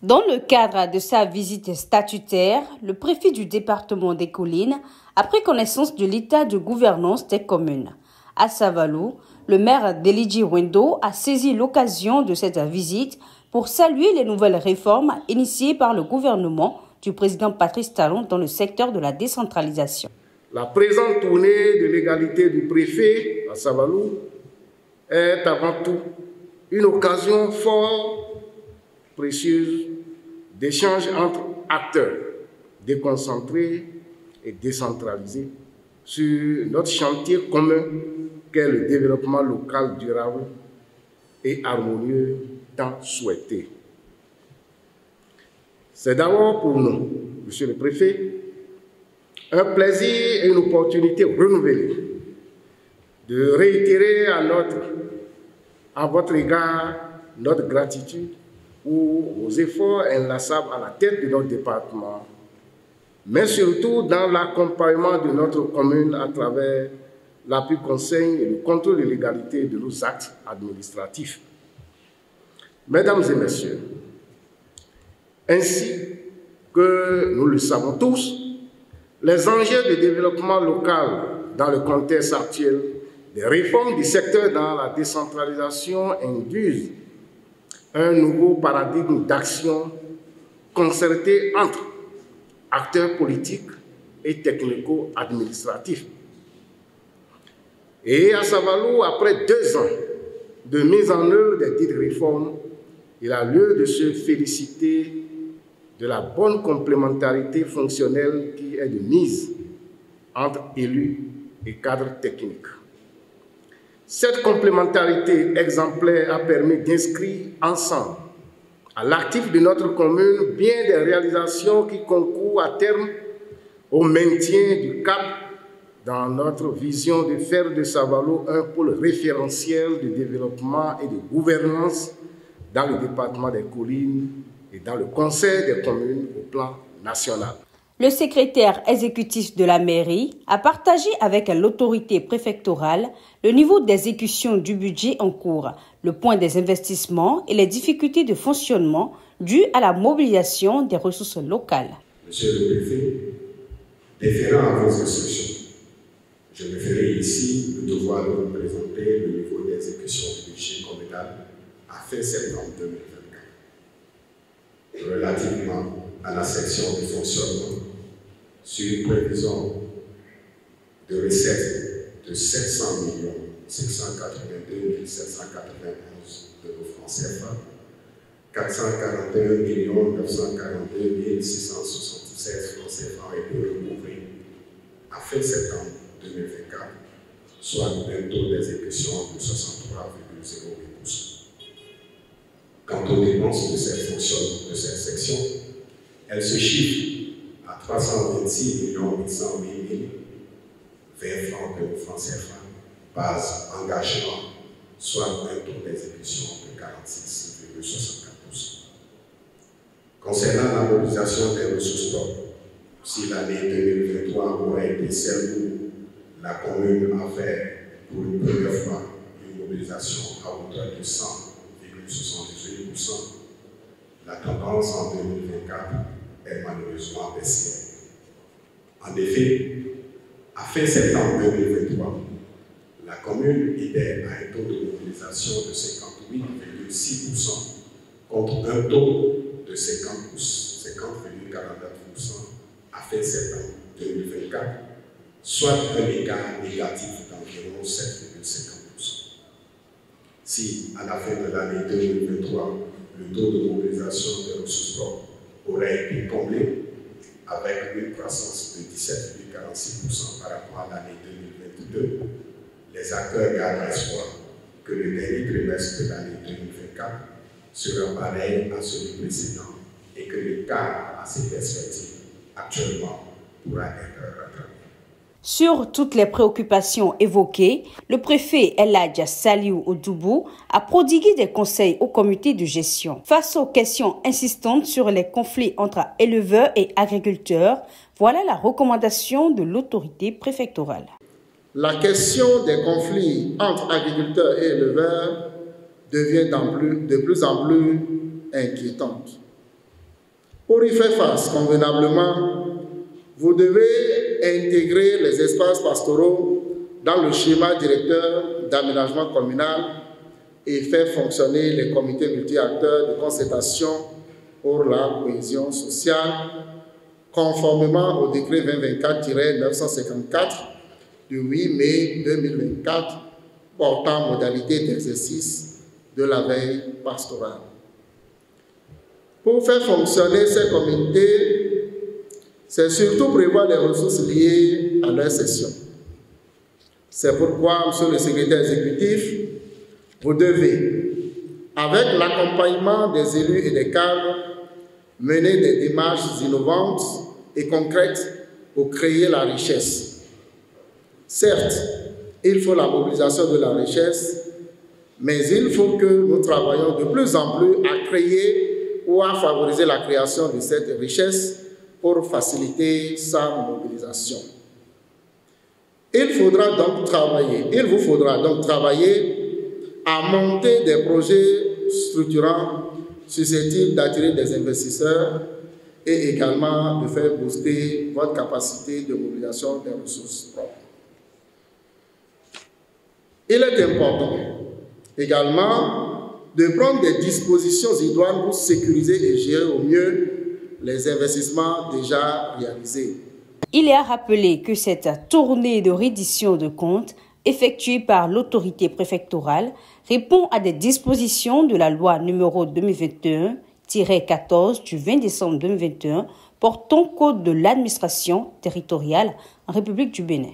Dans le cadre de sa visite statutaire, le préfet du département des Collines a pris connaissance de l'état de gouvernance des communes. À Savalou, le maire d'Elidji Wendo a saisi l'occasion de cette visite pour saluer les nouvelles réformes initiées par le gouvernement du président Patrice Talon dans le secteur de la décentralisation. La présente tournée de l'égalité du préfet à Savalou est avant tout une occasion fort précieuse d'échanges entre acteurs déconcentrés et décentralisés sur notre chantier commun qu'est le développement local durable et harmonieux tant souhaité. C'est d'abord pour nous, Monsieur le Préfet, un plaisir et une opportunité renouvelée de réitérer à votre égard notre gratitude pour vos efforts inlassables à la tête de notre département, mais surtout dans l'accompagnement de notre commune à travers l'appui conseil et le contrôle de légalité de nos actes administratifs. Mesdames et messieurs, ainsi que nous le savons tous, les enjeux de développement local dans le contexte actuel des réformes du secteur dans la décentralisation induisent un nouveau paradigme d'action concerté entre acteurs politiques et technico-administratifs. Et à Savalou, après 2 ans de mise en œuvre des dites réformes, il a lieu de se féliciter de la bonne complémentarité fonctionnelle qui est de mise entre élus et cadres techniques. Cette complémentarité exemplaire a permis d'inscrire ensemble à l'actif de notre commune bien des réalisations qui concourent à terme au maintien du cap dans notre vision de faire de Savalou un pôle référentiel de développement et de gouvernance dans le département des Collines et dans le conseil des communes au plan national. Le secrétaire exécutif de la mairie a partagé avec l'autorité préfectorale le niveau d'exécution du budget en cours, le point des investissements et les difficultés de fonctionnement dues à la mobilisation des ressources locales. Monsieur le préfet, déférant à vos instructions, je me ferai ici le devoir de vous présenter le niveau d'exécution du budget communal à fin septembre 2024. Relativement à la section de fonctionnement, sur une prévision de recettes de 700 582 791 de nos francs CFA, 441 942 676 francs CFA ont été recouvrés à fin septembre 2024, soit un taux d'exécution de 63,08%. Quant aux dépenses de cette section, elles se chiffrent à 326 800 000 20 francs de francs CFA, base engagement, soit un taux d'exécution de 46,64%. Concernant la mobilisation des ressources propres, si l'année 2023 aurait été celle où la commune a fait pour une première fois une mobilisation à hauteur de 100,78%, la tendance en 2024 est malheureusement baissière. En effet, à fin septembre 2023, la commune était à un taux de mobilisation de 58,6% contre un taux de 50,49% à fin septembre 2024, soit un écart négatif d'environ 7,50%. Si, à la fin de l'année 2023, le taux de mobilisation des ressources propres aurait été comblé avec une croissance de 17,46% par rapport à l'année 2022, les acteurs gardent espoir que le dernier trimestre de l'année 2024 sera pareil à celui précédent et que l'écart à ces perspectives actuellement pourra être rattrapé. Sur toutes les préoccupations évoquées, le préfet Eladja Saliou Odoubou a prodigué des conseils au comité de gestion. Face aux questions insistantes sur les conflits entre éleveurs et agriculteurs, voilà la recommandation de l'autorité préfectorale. La question des conflits entre agriculteurs et éleveurs devient de plus en plus inquiétante. Pour y faire face convenablement, vous devez intégrer les espaces pastoraux dans le schéma directeur d'aménagement communal et faire fonctionner les comités multi-acteurs de concertation pour la cohésion sociale, conformément au décret 2024-954 du 8 mai 2024 portant modalité d'exercice de la veille pastorale. Pour faire fonctionner ces comités, c'est surtout prévoir les ressources liées à leur session. C'est pourquoi, Monsieur le secrétaire exécutif, vous devez, avec l'accompagnement des élus et des cadres, mener des démarches innovantes et concrètes pour créer la richesse. Certes, il faut la mobilisation de la richesse, mais il faut que nous travaillions de plus en plus à créer ou à favoriser la création de cette richesse pour faciliter sa mobilisation. Il vous faudra donc travailler à monter des projets structurants susceptibles d'attirer des investisseurs et également de faire booster votre capacité de mobilisation des ressources propres. Il est important également de prendre des dispositions idoines pour sécuriser et gérer au mieux les investissements déjà réalisés. Il est à rappeler que cette tournée de reddition de comptes effectuée par l'autorité préfectorale répond à des dispositions de la loi numéro 2021-14 du 20 décembre 2021 portant code de l'administration territoriale en République du Bénin.